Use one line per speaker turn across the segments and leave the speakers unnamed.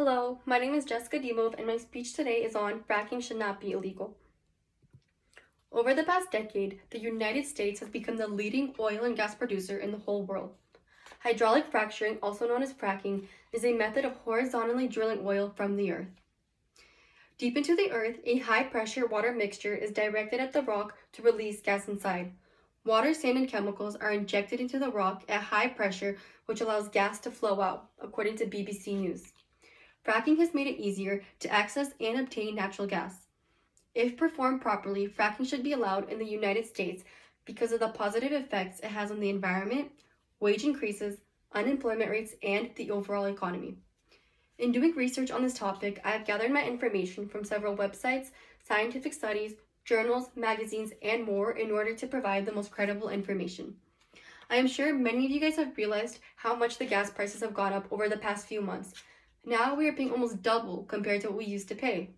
Hello, my name is Jessica Dimov, and my speech today is on fracking should not be illegal. Over the past decade, the United States has become the leading oil and gas producer in the whole world. Hydraulic fracturing, also known as fracking, is a method of horizontally drilling oil from the earth. Deep into the earth, a high-pressure water mixture is directed at the rock to release gas inside. Water, sand, and chemicals are injected into the rock at high pressure, which allows gas to flow out, according to BBC News. Fracking has made it easier to access and obtain natural gas. If performed properly, fracking should be allowed in the United States because of the positive effects it has on the environment, wage increases, unemployment rates, and the overall economy. In doing research on this topic, I have gathered my information from several websites, scientific studies, journals, magazines, and more in order to provide the most credible information. I am sure many of you guys have realized how much the gas prices have gone up over the past few months. Now we are paying almost double compared to what we used to pay.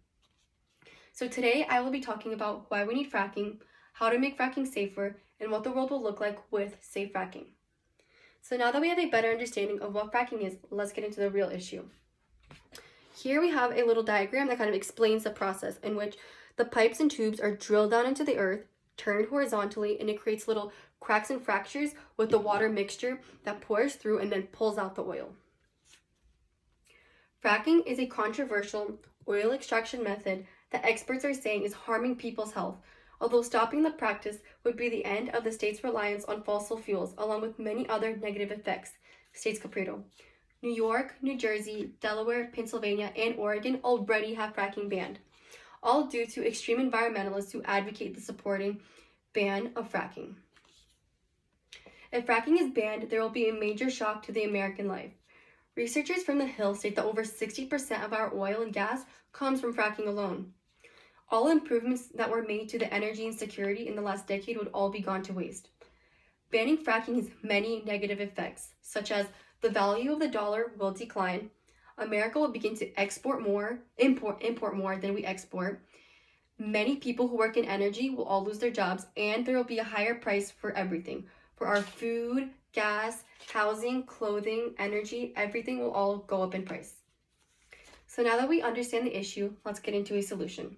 So today I will be talking about why we need fracking, how to make fracking safer, and what the world will look like with safe fracking. So now that we have a better understanding of what fracking is, let's get into the real issue. Here we have a little diagram that kind of explains the process in which the pipes and tubes are drilled down into the earth, turned horizontally, and it creates little cracks and fractures with the water mixture that pours through and then pulls out the oil. Fracking is a controversial oil extraction method that experts are saying is harming people's health, although stopping the practice would be the end of the state's reliance on fossil fuels, along with many other negative effects, states Capredo. New York, New Jersey, Delaware, Pennsylvania, and Oregon already have fracking banned, all due to extreme environmentalists who advocate the supporting ban of fracking. If fracking is banned, there will be a major shock to the American life. Researchers from the Hill state that over 60% of our oil and gas comes from fracking alone. All improvements that were made to the energy and security in the last decade would all be gone to waste. Banning fracking has many negative effects, such as the value of the dollar will decline, America will begin to import more than we export, many people who work in energy will all lose their jobs, and there will be a higher price for everything, for our food, gas, housing, clothing, energy, everything will all go up in price. So now that we understand the issue, let's get into a solution.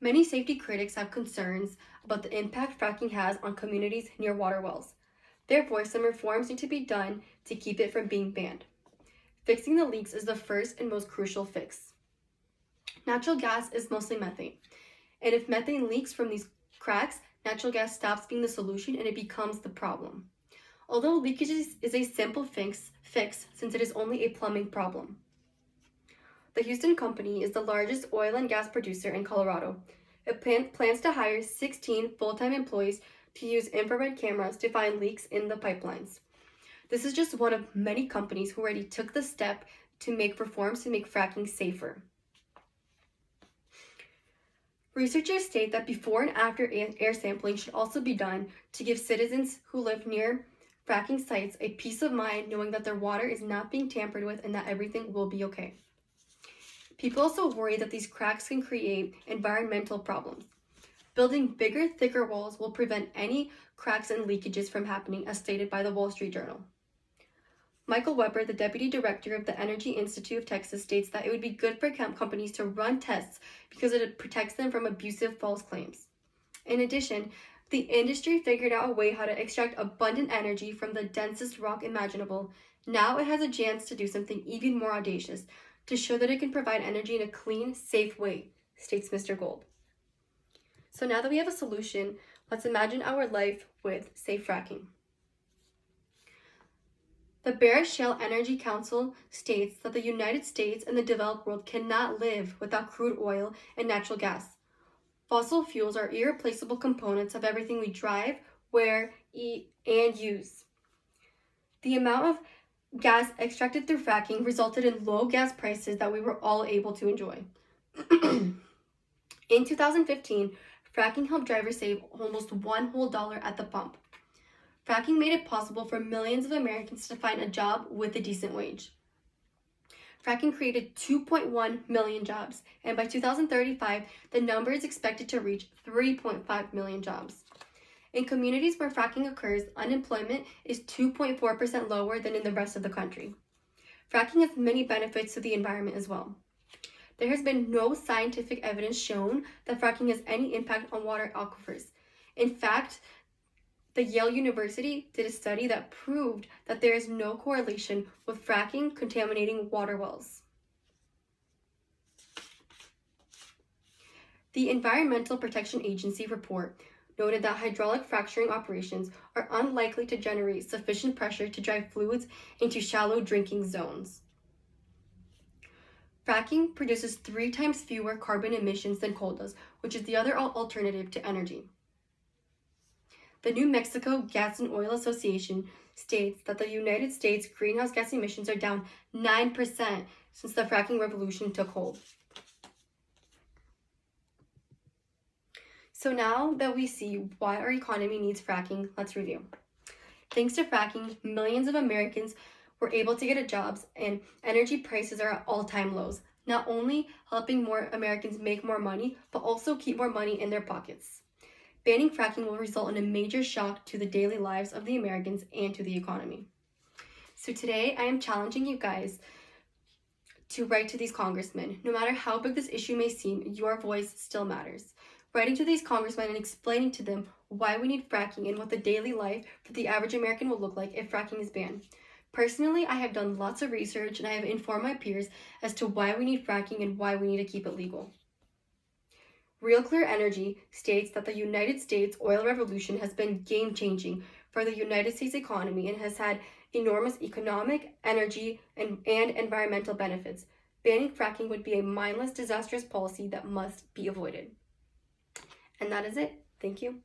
Many safety critics have concerns about the impact fracking has on communities near water wells. Therefore, some reforms need to be done to keep it from being banned. Fixing the leaks is the first and most crucial fix. Natural gas is mostly methane, and if methane leaks from these cracks, natural gas stops being the solution and it becomes the problem. Although leakage is a simple fix since it is only a plumbing problem. The Houston Company is the largest oil and gas producer in Colorado. It plans to hire 16 full-time employees to use infrared cameras to find leaks in the pipelines. This is just one of many companies who already took the step to make reforms to make fracking safer. Researchers state that before and after air sampling should also be done to give citizens who live near fracking sites a peace of mind knowing that their water is not being tampered with and that everything will be okay. People also worry that these cracks can create environmental problems. Building bigger, thicker walls will prevent any cracks and leakages from happening, as stated by the Wall Street Journal. Michael Weber, the deputy director of the Energy Institute of Texas, states that it would be good for companies to run tests because it protects them from abusive false claims. In addition, the industry figured out a way how to extract abundant energy from the densest rock imaginable. Now it has a chance to do something even more audacious, to show that it can provide energy in a clean, safe way, states Mr. Gold. So now that we have a solution, let's imagine our life with safe fracking. The Barrett Shale Energy Council states that the United States and the developed world cannot live without crude oil and natural gas. Fossil fuels are irreplaceable components of everything we drive, wear, eat, and use. The amount of gas extracted through fracking resulted in low gas prices that we were all able to enjoy. In 2015, fracking helped drivers save almost $1 whole at the pump. Fracking made it possible for millions of Americans to find a job with a decent wage. Fracking created 2.1 million jobs, and by 2035, the number is expected to reach 3.5 million jobs. In communities where fracking occurs, unemployment is 2.4% lower than in the rest of the country. Fracking has many benefits to the environment as well. There has been no scientific evidence shown that fracking has any impact on water aquifers. In fact, the Yale University did a study that proved that there is no correlation with fracking contaminating water wells. The Environmental Protection Agency report noted that hydraulic fracturing operations are unlikely to generate sufficient pressure to drive fluids into shallow drinking zones. Fracking produces 3 times fewer carbon emissions than coal does, which is the other alternative to energy. The New Mexico Gas and Oil Association states that the United States greenhouse gas emissions are down 9% since the fracking revolution took hold. So now that we see why our economy needs fracking, let's review. Thanks to fracking, millions of Americans were able to get jobs and energy prices are at all-time lows, not only helping more Americans make more money, but also keep more money in their pockets. Banning fracking will result in a major shock to the daily lives of the Americans and to the economy. So today, I am challenging you guys to write to these congressmen. No matter how big this issue may seem, your voice still matters. Writing to these congressmen and explaining to them why we need fracking and what the daily life for the average American will look like if fracking is banned. Personally, I have done lots of research and I have informed my peers as to why we need fracking and why we need to keep it legal. Real Clear Energy states that the United States oil revolution has been game-changing for the United States economy and has had enormous economic, energy, and environmental benefits. Banning fracking would be a mindless, disastrous policy that must be avoided. And that is it. Thank you.